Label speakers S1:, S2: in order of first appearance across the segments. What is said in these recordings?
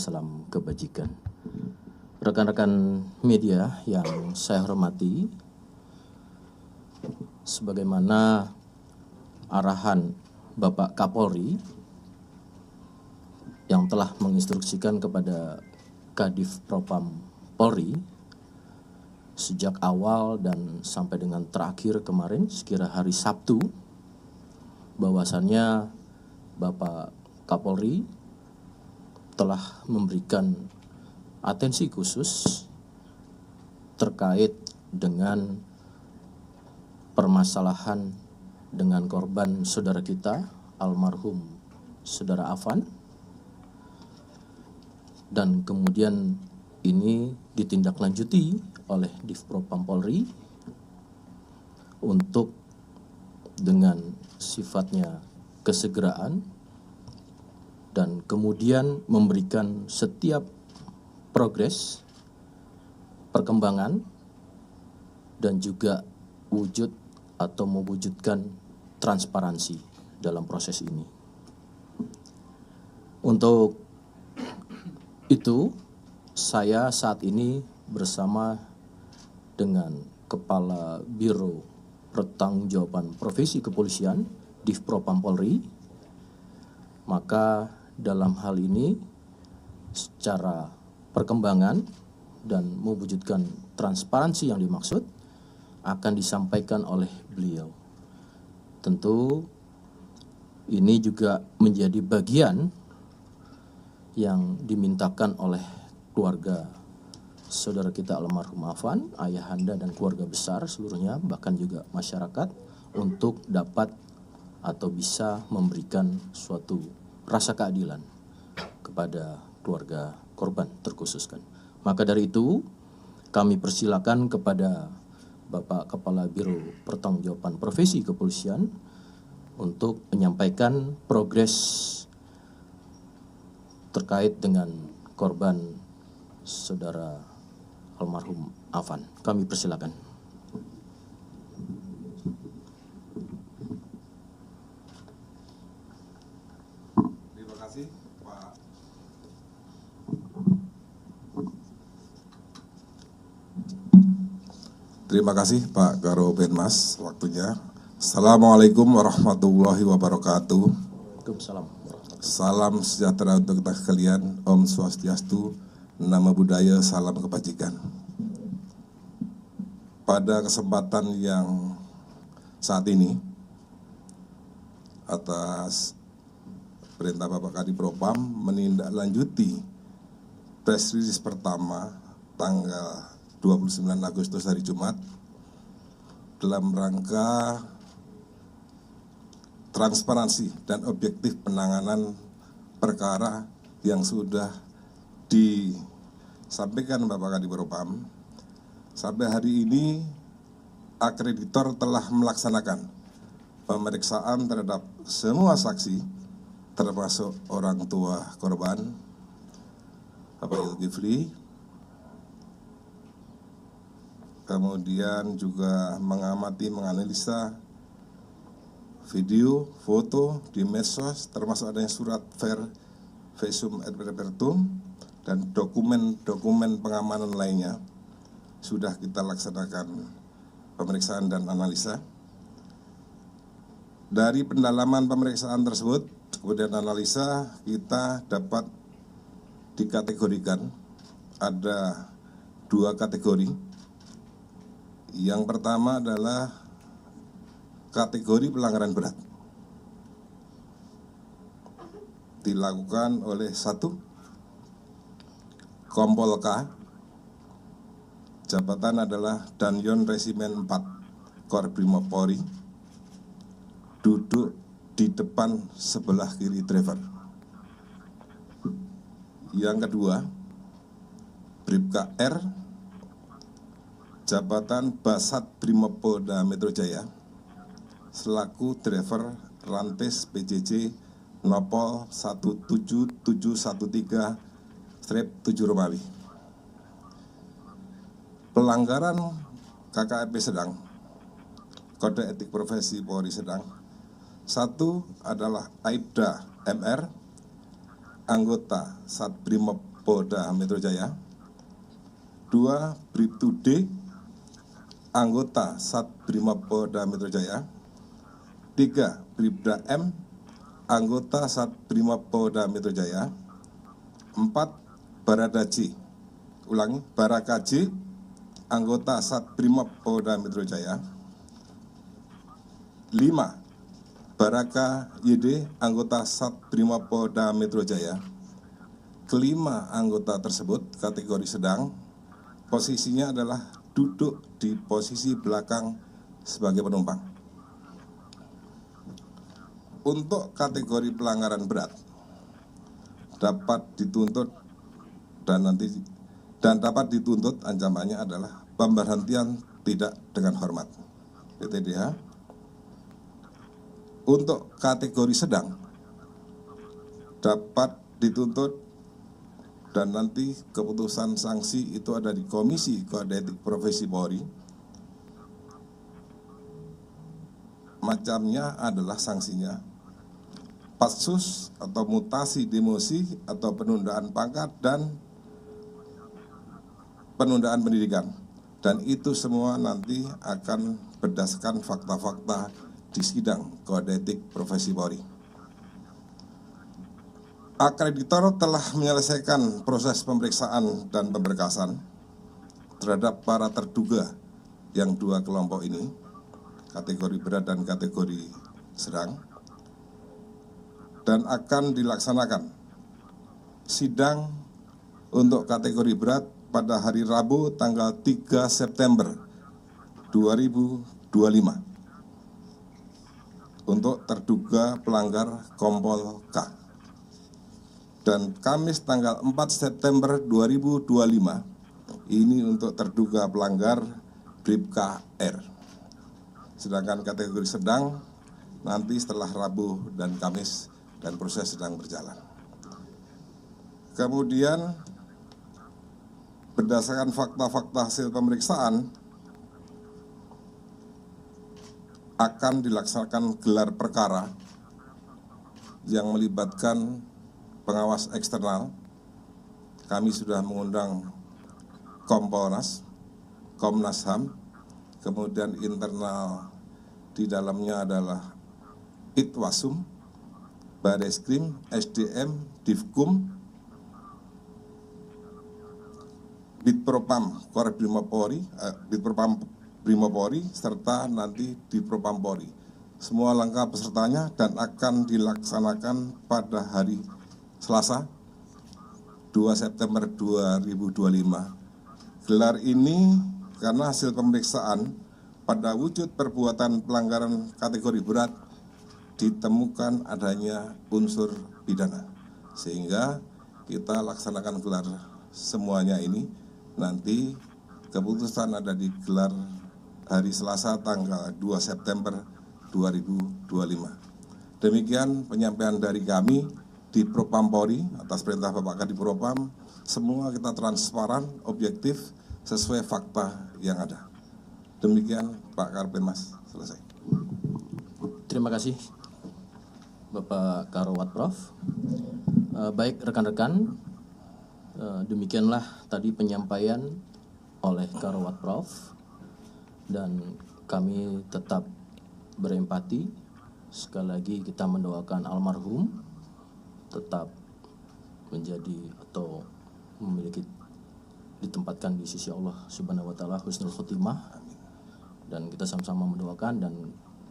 S1: salam kebajikan. Rekan-rekan media yang saya hormati, sebagaimana arahan Bapak Kapolri yang telah menginstruksikan kepada Kadif Propam Polri sejak awal dan sampai dengan terakhir kemarin sekira hari Sabtu, bahwasannya Bapak Kapolri telah memberikan atensi khusus terkait dengan permasalahan dengan korban saudara kita almarhum saudara Afan, dan kemudian ini ditindaklanjuti oleh Divpropam Polri untuk dengan sifatnya kesegeraan dan kemudian memberikan setiap progres, perkembangan, dan juga wujud atau mewujudkan transparansi dalam proses ini. Untuk itu, saya saat ini bersama dengan Kepala Biro Pertanggungjawaban Profesi Kepolisian, Divpropam Polri, maka dalam hal ini secara perkembangan dan mewujudkan transparansi yang dimaksud akan disampaikan oleh beliau. Tentu ini juga menjadi bagian yang dimintakan oleh keluarga saudara kita almarhum Afan, ayahanda dan keluarga besar seluruhnya, bahkan juga masyarakat, untuk dapat atau bisa memberikan suatu rasa keadilan kepada keluarga korban terkhususkan. Maka dari itu, kami persilakan kepada Bapak Kepala Biro Pertanggungjawaban Profesi Kepolisian untuk menyampaikan progres terkait dengan korban saudara almarhum Afan. Kami persilakan.
S2: Terima kasih Pak Karopenmas waktunya. Assalamualaikum warahmatullahi wabarakatuh.
S1: Waalaikumsalam.
S2: Salam sejahtera untuk kita sekalian. Om Swastiastu, Namo Buddhaya, salam kebajikan. Pada kesempatan yang saat ini, atas perintah Bapak Kadif Propam menindaklanjuti press release pertama tanggal 29 Agustus hari Jumat dalam rangka transparansi dan objektif penanganan perkara yang sudah disampaikan Bapak Kadif Propam. Sampai hari ini akreditor telah melaksanakan pemeriksaan terhadap semua saksi termasuk orang tua korban Bapak Zulkifli, kemudian juga menganalisa video, foto di medsos, termasuk adanya surat visum et repertum dan dokumen-dokumen pengamanan lainnya. Sudah kita laksanakan pemeriksaan dan analisa. Dari pendalaman pemeriksaan tersebut, kemudian analisa, kita dapat dikategorikan ada 2 kategori. Yang pertama adalah kategori pelanggaran berat, dilakukan oleh 1 Kompol K, jabatan adalah Danyon Resimen 4 Korbrimob Polri, duduk di depan sebelah kiri driver. Yang kedua, Bribka R, jabatan Basat Brimopolda Metro Jaya, selaku driver Rantis PJJ Nopol 17713/7 Romawi. Pelanggaran KKP sedang, Kode Etik Profesi Polri sedang. 1 adalah Aibda MR, anggota Satbrimob Polda Metro Jaya. 2. Bribtu D, anggota Satbrimob Polda Metro Jaya. 3. Bribda M, anggota Satbrimob Polda Metro Jaya. 4. Barada J, Baraka J, anggota Satbrimob Polda Metro Jaya. 5. Baraka YD, anggota Satbrimob Polda Metro Jaya. Kelima anggota tersebut kategori sedang, posisinya adalah duduk di posisi belakang sebagai penumpang. Untuk kategori pelanggaran berat dapat dituntut dan dapat dituntut ancamannya adalah pemberhentian tidak dengan hormat (PTDH). Untuk kategori sedang dapat dituntut dan nanti keputusan sanksi itu ada di Komisi Kode Etik Profesi Polri. Macamnya adalah sanksinya patsus atau mutasi demosi atau penundaan pangkat dan penundaan pendidikan. Dan itu semua nanti akan berdasarkan fakta-fakta di sidang Kode Etik Profesi Polri. Akreditor telah menyelesaikan proses pemeriksaan dan pemberkasan terhadap para terduga yang 2 kelompok ini, kategori berat dan kategori sedang, dan akan dilaksanakan sidang untuk kategori berat pada hari Rabu tanggal 3 September 2025 untuk terduga pelanggar Kompol K. Dan Kamis tanggal 4 September 2025 ini untuk terduga pelanggar Bribka R. Sedangkan kategori sedang nanti setelah Rabu dan Kamis dan proses sedang berjalan. Kemudian berdasarkan fakta-fakta hasil pemeriksaan akan dilaksanakan gelar perkara yang melibatkan pengawas eksternal. Kami sudah mengundang Kompolnas, Komnas HAM, kemudian internal di dalamnya adalah Itwasum, Bareskrim, SDM, Divkum, Bitpropam Korbrimob Polri, Bitpropam Brimob Polri, serta nanti di Propam Polri. Semua lengkap pesertanya dan akan dilaksanakan pada hari Selasa 2 September 2025. Gelar ini karena hasil pemeriksaan pada wujud perbuatan pelanggaran kategori berat ditemukan adanya unsur pidana. Sehingga kita laksanakan gelar semuanya ini, nanti keputusan ada di gelar hari Selasa tanggal 2 September 2025. Demikian penyampaian dari kami di Propam Polri atas perintah Bapak Kadif Propam. Semua kita transparan, objektif, sesuai fakta yang ada. Demikian Pak Karpenmas, selesai.
S1: Terima kasih Bapak Karowatt Prof. Baik rekan-rekan, demikianlah tadi penyampaian oleh Karowatt Prof. Dan kami tetap berempati. Sekali lagi kita mendoakan almarhum tetap menjadi atau memiliki ditempatkan di sisi Allah Subhanahu wa taala husnul khotimah, dan kita sama-sama mendoakan dan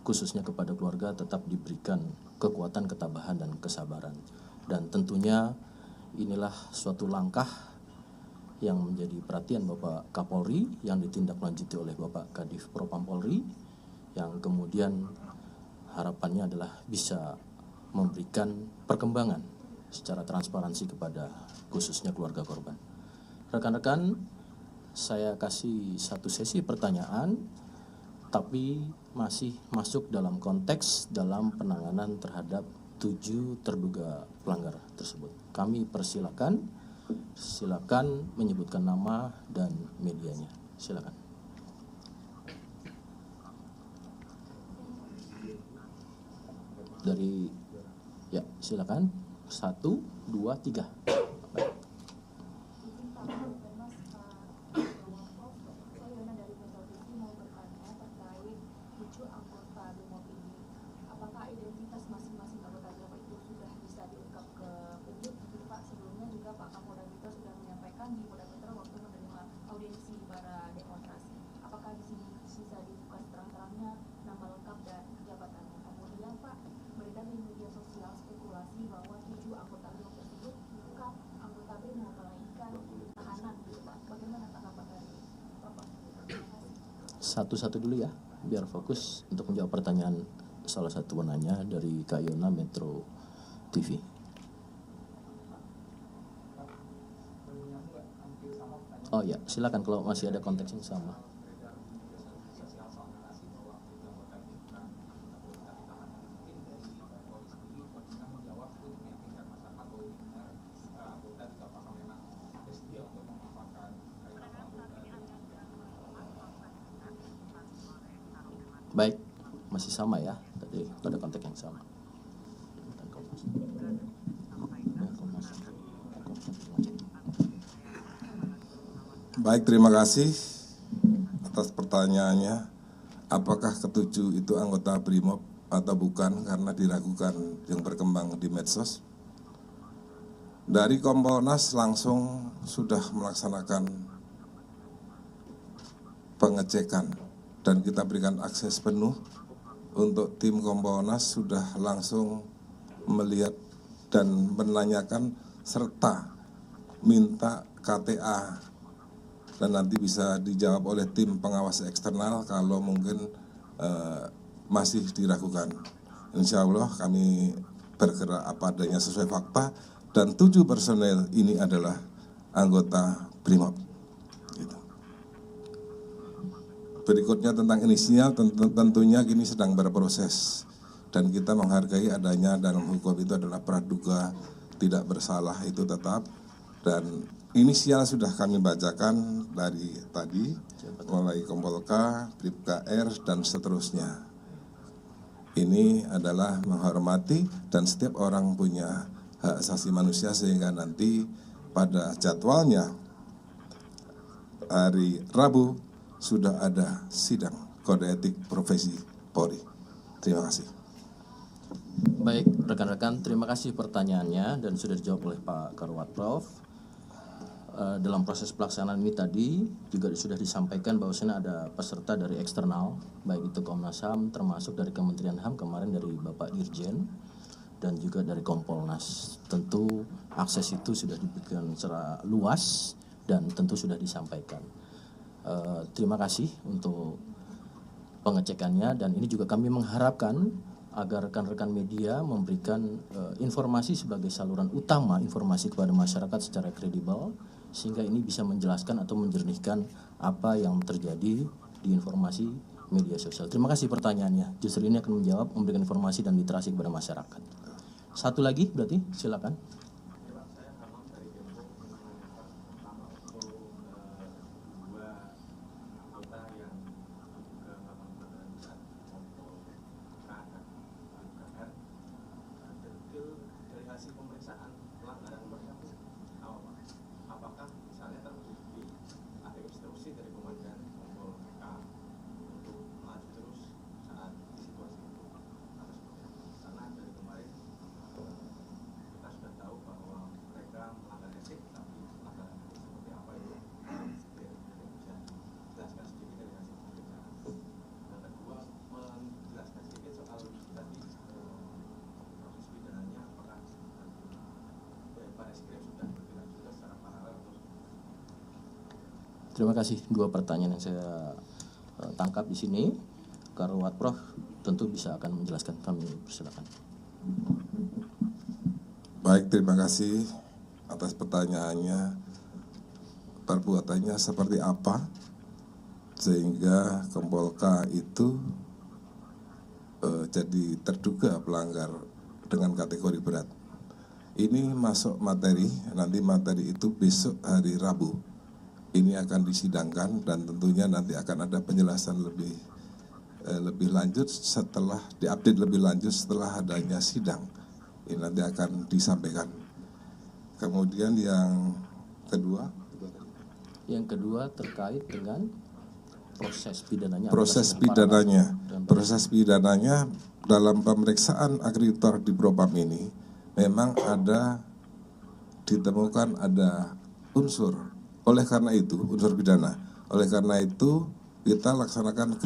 S1: khususnya kepada keluarga tetap diberikan kekuatan, ketabahan dan kesabaran. Dan tentunya inilah suatu langkah yang menjadi perhatian Bapak Kapolri yang ditindaklanjuti oleh Bapak Kadif Propam Polri, yang kemudian harapannya adalah bisa memberikan perkembangan secara transparansi kepada khususnya keluarga korban. Rekan-rekan, saya kasih satu sesi pertanyaan, tapi masih masuk dalam konteks dalam penanganan terhadap 7 terduga pelanggar tersebut. Kami silakan menyebutkan nama dan medianya. Silakan. Dari ya, silakan. 1, 2, 3. Baik. satu-satu dulu ya, biar fokus untuk menjawab pertanyaan salah satu penanya dari Kak Yona Metro TV. Oh ya, silakan kalau masih ada konteks yang sama. Baik, masih sama ya, tadi pada konteks yang sama.
S2: Baik, terima kasih atas pertanyaannya. Apakah ketujuh itu anggota BRIMOB atau bukan, karena diragukan yang berkembang di medsos. Dari Kompolnas langsung sudah melaksanakan pengecekan dan kita berikan akses penuh untuk tim Kompolnas, sudah langsung melihat dan menanyakan serta minta KTA, dan nanti bisa dijawab oleh tim pengawas eksternal kalau mungkin masih diragukan. Insya Allah kami bergerak apa adanya sesuai fakta, dan 7 personel ini adalah anggota BRIMOB. Gitu. Berikutnya tentang inisial, tentunya kini sedang berproses, dan kita menghargai adanya dalam hukum itu adalah praduga tidak bersalah, itu tetap. Dan inisial sudah kami bacakan dari tadi, mulai Kompol K, Bribka R, dan seterusnya. Ini adalah menghormati, dan setiap orang punya hak asasi manusia, sehingga nanti pada jadwalnya hari Rabu sudah ada sidang kode etik profesi Polri. Terima kasih.
S1: Baik, rekan-rekan, terima kasih pertanyaannya dan sudah dijawab oleh Pak Karwat Prof. Dalam proses pelaksanaan ini tadi juga sudah disampaikan bahwasanya ada peserta dari eksternal, baik itu Komnas HAM, termasuk dari Kementerian HAM kemarin dari Bapak Dirjen, dan juga dari Kompolnas. Tentu akses itu sudah diberikan secara luas dan tentu sudah disampaikan. Terima kasih untuk pengecekannya, dan ini juga kami mengharapkan agar rekan-rekan media memberikan informasi sebagai saluran utama informasi kepada masyarakat secara kredibel, sehingga ini bisa menjelaskan atau menjernihkan apa yang terjadi di informasi media sosial. Terima kasih pertanyaannya. Justru ini akan menjawab, memberikan informasi dan literasi kepada masyarakat. Satu lagi berarti, silakan. Terima kasih. Dua pertanyaan yang saya tangkap di sini. Karwat Prof tentu bisa akan menjelaskan, kami persilakan.
S2: Baik, terima kasih atas pertanyaannya. Perbuatannya seperti apa sehingga Kompol K itu jadi terduga pelanggar dengan kategori berat. Ini masuk materi, nanti materi itu besok hari Rabu. Ini akan disidangkan, dan tentunya nanti akan ada penjelasan lebih lanjut setelah diupdate lebih lanjut setelah adanya sidang. Ini nanti akan disampaikan. Kemudian yang kedua
S1: terkait dengan proses pidananya.
S2: Proses pidananya dalam pemeriksaan akreditor di Propam ini memang ditemukan ada unsur. Oleh karena itu, unsur pidana. Oleh karena itu, kita laksanakan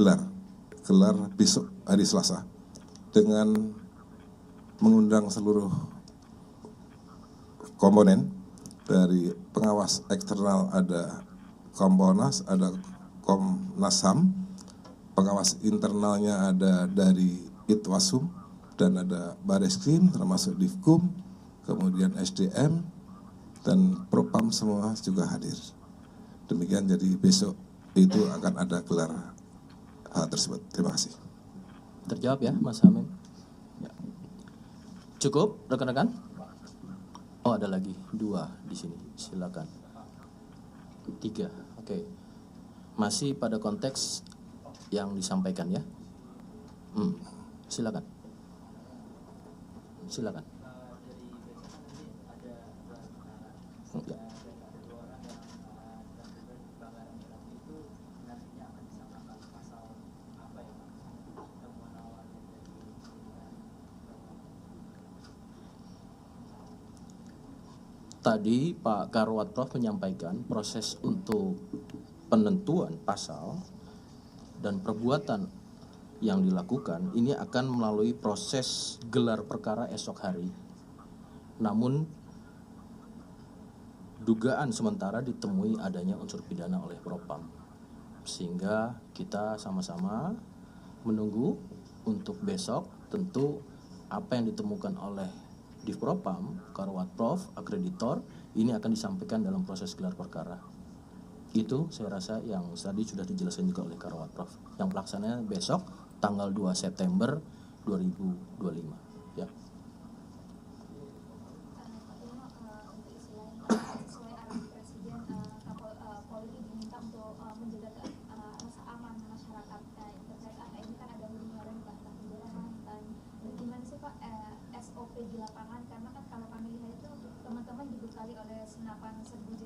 S2: gelar besok hari Selasa dengan mengundang seluruh komponen. Dari pengawas eksternal ada Kompolnas, ada Komnas HAM, pengawas internalnya ada dari Itwasum dan ada Bareskrim termasuk Divkum, kemudian SDM dan Propam semua juga hadir. Demikian, jadi besok itu akan ada gelar hal tersebut. Terima kasih.
S1: Terjawab ya, Mas Hamim? Ya. Cukup, rekan-rekan? Oh, ada lagi 2 di sini. Silakan. 3, oke. Masih pada konteks yang disampaikan ya. Silakan. Silakan. Ya. Tadi Pak Karwat Prof menyampaikan proses untuk penentuan pasal dan perbuatan yang dilakukan ini akan melalui proses gelar perkara esok hari. Namun dugaan sementara ditemui adanya unsur pidana oleh Propam, sehingga kita sama-sama menunggu untuk besok. Tentu apa yang ditemukan oleh Divpropam, Karwat Prof, akreditor, ini akan disampaikan dalam proses gelar perkara. Itu saya rasa yang tadi sudah dijelaskan juga oleh Karwat Prof. Yang pelaksananya besok tanggal 2 September 2025 ya.
S3: Sesuai arahan Presiden, Polri diminta untuk menjaga rasa aman masyarakat. Terkait apa ini kan ada huru-hara di Batak Penjarahan. Bagaimana sih Pak SOP di lapangan? Karena kan kalau kami lihat itu teman-teman dibekali oleh senapan serbu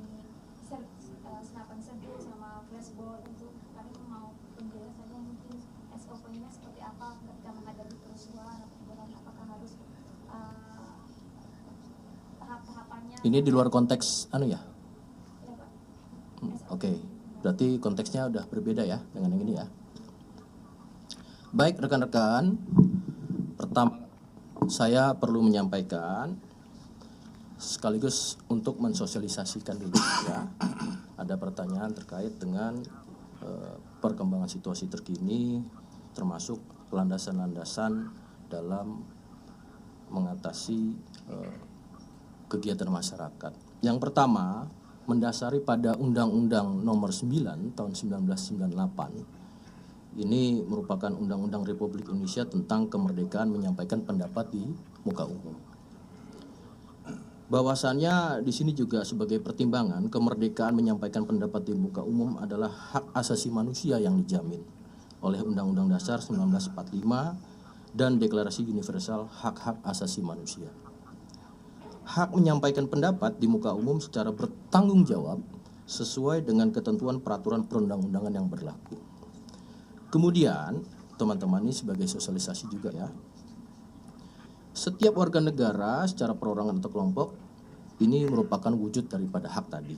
S3: senapan serbu sama flashball. Itu kami mau penjelasannya mungkin SOP-nya seperti apa ketika menghadapi kerusuhan, apakah harus tahap-tahapannya.
S1: Ini di luar konteks ya?
S3: Ya, Pak.
S1: Oke, berarti konteksnya udah berbeda ya dengan yang ini ya. Baik rekan-rekan, pertama saya perlu menyampaikan sekaligus untuk mensosialisasikan dulu ya. Ada pertanyaan terkait dengan perkembangan situasi terkini, termasuk landasan-landasan dalam mengatasi kegiatan masyarakat. Yang pertama, mendasari pada Undang-Undang Nomor 9 Tahun 1998. Ini merupakan Undang-Undang Republik Indonesia tentang kemerdekaan menyampaikan pendapat di muka umum. Bahwasannya di sini juga sebagai pertimbangan kemerdekaan menyampaikan pendapat di muka umum adalah hak asasi manusia yang dijamin oleh Undang-Undang Dasar 1945 dan Deklarasi Universal Hak-Hak Asasi Manusia. Hak menyampaikan pendapat di muka umum secara bertanggung jawab sesuai dengan ketentuan peraturan perundang-undangan yang berlaku. Kemudian, teman-teman ini sebagai sosialisasi juga ya. Setiap warga negara secara perorangan atau kelompok ini merupakan wujud daripada hak tadi.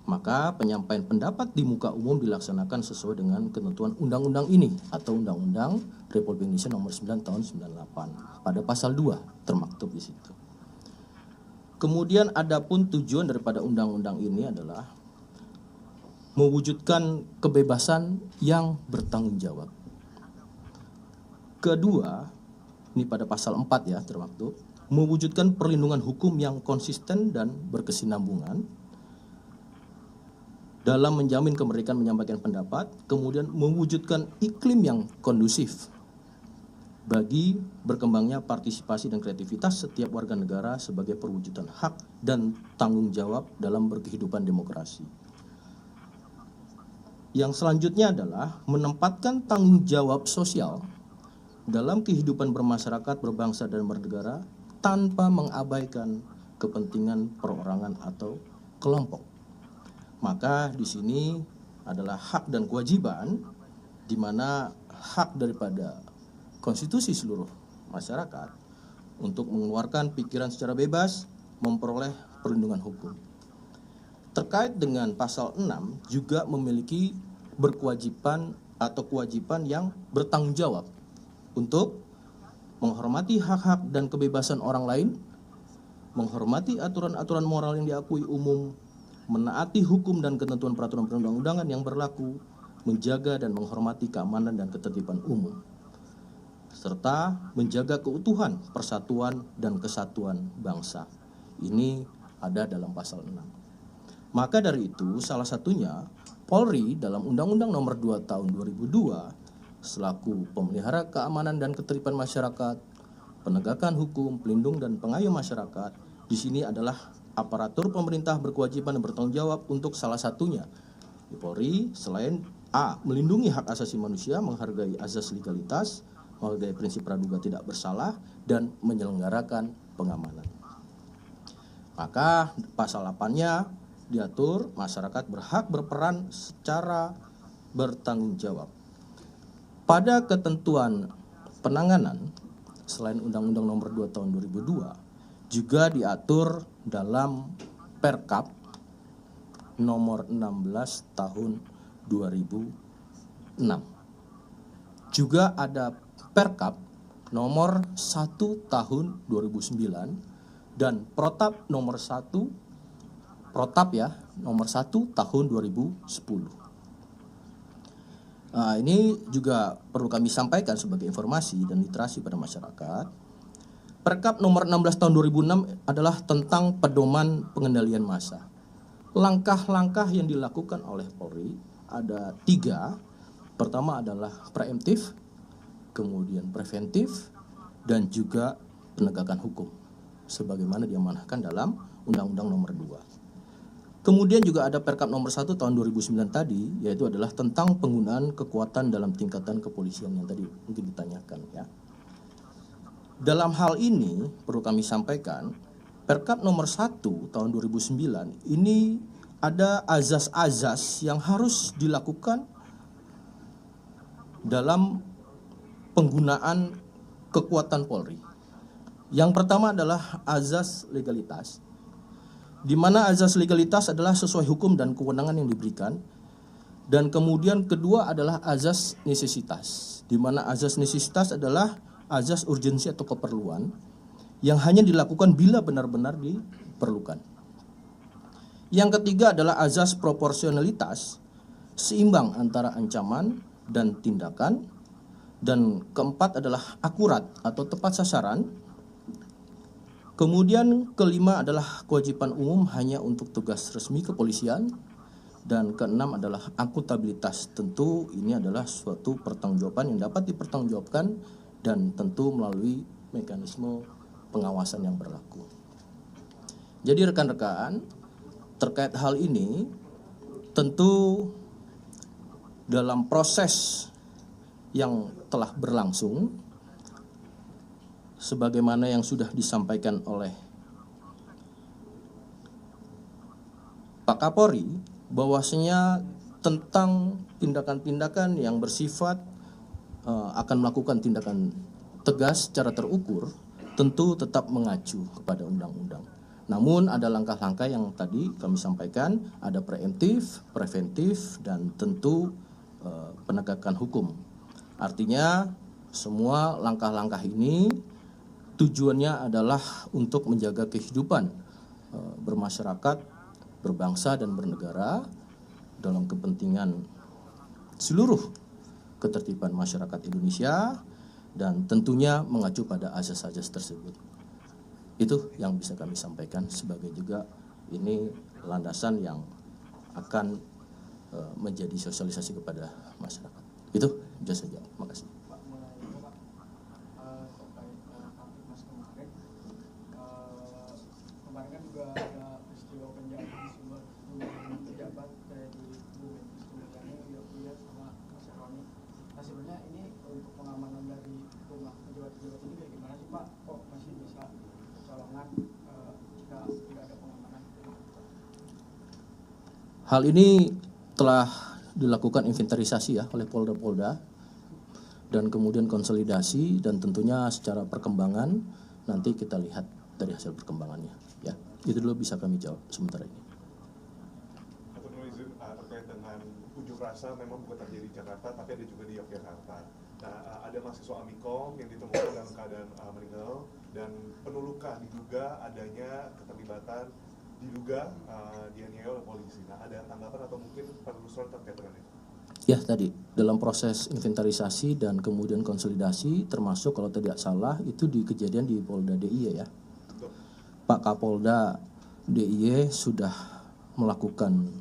S1: Maka penyampaian pendapat di muka umum dilaksanakan sesuai dengan ketentuan undang-undang ini atau Undang-Undang Republik Indonesia Nomor 9 Tahun 98 pada pasal 2 termaktub di situ. Kemudian adapun tujuan daripada undang-undang ini adalah mewujudkan kebebasan yang bertanggung jawab. Kedua, ini pada pasal 4 ya termaktub, mewujudkan perlindungan hukum yang konsisten dan berkesinambungan dalam menjamin kemerdekaan menyampaikan pendapat, kemudian mewujudkan iklim yang kondusif bagi berkembangnya partisipasi dan kreativitas setiap warga negara sebagai perwujudan hak dan tanggung jawab dalam berkehidupan demokrasi. Yang selanjutnya adalah menempatkan tanggung jawab sosial dalam kehidupan bermasyarakat, berbangsa dan bernegara tanpa mengabaikan kepentingan perorangan atau kelompok. Maka di sini adalah hak dan kewajiban di mana hak daripada konstitusi seluruh masyarakat untuk mengeluarkan pikiran secara bebas, memperoleh perlindungan hukum. Terkait dengan pasal 6 juga memiliki berkewajiban atau kewajiban yang bertanggung jawab untuk menghormati hak-hak dan kebebasan orang lain, menghormati aturan-aturan moral yang diakui umum, menaati hukum dan ketentuan peraturan perundang-undangan yang berlaku, menjaga dan menghormati keamanan dan ketertiban umum, serta menjaga keutuhan, persatuan, dan kesatuan bangsa. Ini ada dalam pasal 6. Maka dari itu, salah satunya Polri dalam Undang-Undang Nomor 2 Tahun 2002 selaku pemelihara keamanan dan ketertiban masyarakat, penegakan hukum, pelindung dan pengayom masyarakat, di sini adalah aparatur pemerintah berkewajiban dan bertanggung jawab untuk salah satunya. Di Polri selain A. melindungi hak asasi manusia, menghargai azas legalitas, menghargai prinsip praduga tidak bersalah, dan menyelenggarakan pengamanan. Maka pasal 8-nya diatur masyarakat berhak berperan secara bertanggung jawab. Pada ketentuan penanganan, selain Undang-Undang Nomor 2 Tahun 2002, juga diatur dalam Perkap Nomor 16 Tahun 2006. Juga ada Perkap Nomor 1 Tahun 2009 dan Protap Nomor 1 Nomor 1 Tahun 2010. Nah, ini juga perlu kami sampaikan sebagai informasi dan literasi pada masyarakat. Perkap Nomor 16 Tahun 2006 adalah tentang pedoman pengendalian massa. Langkah-langkah yang dilakukan oleh Polri ada 3. Pertama adalah preemptif, kemudian preventif, dan juga penegakan hukum, sebagaimana diamanahkan dalam Undang-Undang Nomor 2. Kemudian juga ada Perkap Nomor 1 Tahun 2009 tadi, yaitu adalah tentang penggunaan kekuatan dalam tingkatan kepolisian yang tadi mungkin ditanyakan ya. Dalam hal ini perlu kami sampaikan, Perkap Nomor 1 Tahun 2009 ini ada azas-azas yang harus dilakukan dalam penggunaan kekuatan Polri. Yang pertama adalah azas legalitas, di mana azas legalitas adalah sesuai hukum dan kewenangan yang diberikan. Dan kemudian kedua adalah azas nesesitas, di mana azas nesesitas adalah azas urgensi atau keperluan yang hanya dilakukan bila benar-benar diperlukan. Yang ketiga adalah azas proporsionalitas, seimbang antara ancaman dan tindakan. Dan keempat adalah akurat atau tepat sasaran. Kemudian kelima adalah kewajiban umum hanya untuk tugas resmi kepolisian. Dan keenam adalah akuntabilitas. Tentu ini adalah suatu pertanggungjawaban yang dapat dipertanggungjawabkan dan tentu melalui mekanisme pengawasan yang berlaku. Jadi rekan-rekan, terkait hal ini tentu dalam proses yang telah berlangsung, sebagaimana yang sudah disampaikan oleh Pak Kapolri, bahwasanya tentang tindakan-tindakan yang bersifat akan melakukan tindakan tegas secara terukur, tentu tetap mengacu kepada undang-undang. Namun ada langkah-langkah yang tadi kami sampaikan, ada preemptif, preventif, dan tentu penegakan hukum. Artinya semua langkah-langkah ini tujuannya adalah untuk menjaga kehidupan bermasyarakat, berbangsa dan bernegara dalam kepentingan seluruh ketertiban masyarakat Indonesia dan tentunya mengacu pada azas-azas tersebut. Itu yang bisa kami sampaikan sebagai juga ini landasan yang akan menjadi sosialisasi kepada masyarakat. Itu saja. Terima kasih.
S4: Kemarin kan juga ada peristiwa penjahat di sebuah pejabat kayak di Bu Menkes sama Mas Roni. Nah sebenarnya ini untuk pengamanan dari rumah pejabat-pejabat ini kayak gimana sih Pak? Kok masih bisa kecolongan jika tidak ada pengamanan?
S1: Hal ini telah dilakukan inventarisasi ya oleh Polda-Polda dan kemudian konsolidasi dan tentunya secara perkembangan nanti kita lihat dari hasil perkembangannya ya. Itu dulu bisa kami jawab sementara ini.
S5: Terkait dengan unjuk rasa memang bukan terjadi di Jakarta tapi ada juga di Yogyakarta. Nah, ada mahasiswa Amikom yang ditemukan dalam keadaan meninggal dan penuh diduga adanya keterlibatan dianiaya oleh polisi. Nah, ada tanggapan atau mungkin penelusuran terkait dengan itu?
S1: Ya tadi dalam proses inventarisasi dan kemudian konsolidasi termasuk kalau tidak salah itu di kejadian di Polda DIY ya. Pak Kapolda DIY sudah melakukan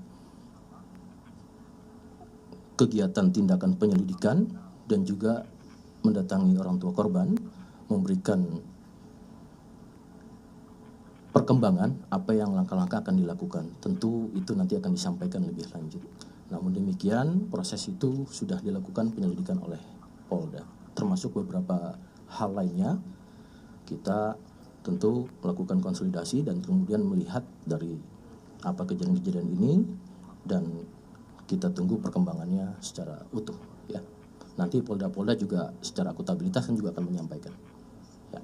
S1: kegiatan tindakan penyelidikan dan juga mendatangi orang tua korban, memberikan perkembangan apa yang langkah-langkah akan dilakukan. Tentu itu nanti akan disampaikan lebih lanjut. Namun demikian proses itu sudah dilakukan penyelidikan oleh Polda. Termasuk beberapa hal lainnya kita tentu melakukan konsolidasi dan kemudian melihat dari apa kejadian-kejadian ini dan kita tunggu perkembangannya secara utuh ya. Nanti Polda-Polda juga secara akuntabilitas kan juga akan menyampaikan. Ya.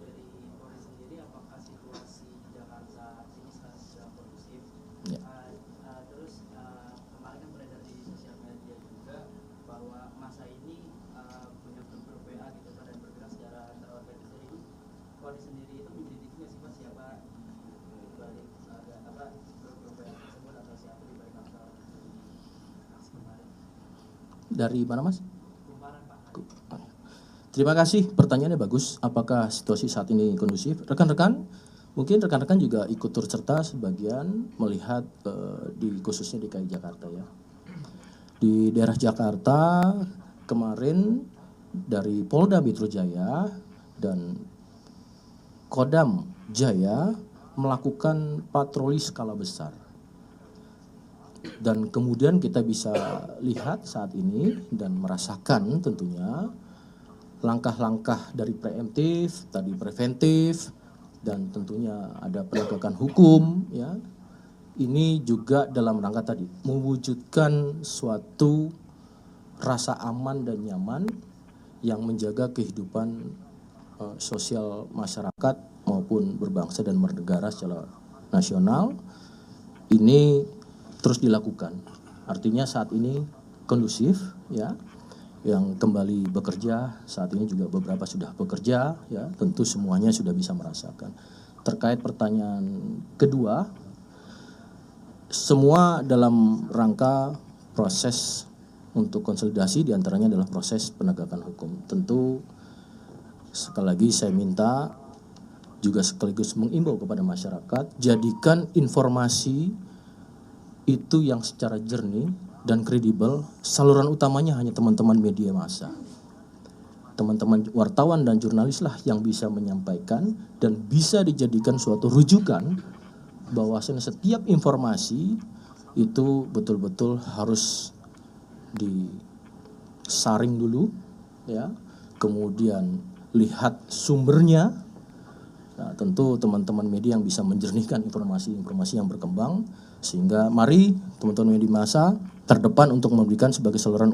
S6: Dari Polri sendiri, apakah situasi di Jakarta ini sekarang sudah kondusif?
S1: Ya.
S6: Terus kemarin kan beredar di sosial media juga bahwa masa ini punya grup WA gitu dan bergerak secara terorganisir ini. Polri sendiri itu menyelidiki nggak sih Pak siapa di balik grup WA tersebut atau siapa di balik aktor aksi kemarin?
S1: Dari mana Mas?
S6: Kumparan Pak.
S1: Terima kasih, pertanyaannya bagus. Apakah situasi saat ini kondusif? Rekan-rekan, mungkin rekan-rekan juga ikut turut serta sebagian melihat di khususnya DKI Jakarta ya. Di daerah Jakarta kemarin dari Polda Metro Jaya dan Kodam Jaya melakukan patroli skala besar. Dan kemudian kita bisa lihat saat ini dan merasakan tentunya langkah-langkah dari preemptif, tadi preventif, dan tentunya ada penegakan hukum ya. Ini juga dalam rangka tadi mewujudkan suatu rasa aman dan nyaman yang menjaga kehidupan sosial masyarakat maupun berbangsa dan bernegara secara nasional. Ini terus dilakukan. Artinya saat ini kondusif ya. Yang kembali bekerja saat ini juga beberapa sudah bekerja ya, tentu semuanya sudah bisa merasakan. Terkait pertanyaan kedua, semua dalam rangka proses untuk konsolidasi diantaranya adalah proses penegakan hukum. Tentu sekali lagi saya minta juga sekaligus mengimbau kepada masyarakat, jadikan informasi itu yang secara jernih dan kredibel, saluran utamanya hanya teman-teman media massa. Teman-teman wartawan dan jurnalis lah yang bisa menyampaikan dan bisa dijadikan suatu rujukan bahwasanya setiap informasi itu betul-betul harus disaring dulu ya. Kemudian lihat sumbernya. Nah, tentu teman-teman media yang bisa menjernihkan informasi-informasi yang berkembang, sehingga mari teman-teman media massa terdepan untuk memberikan sebagai saluran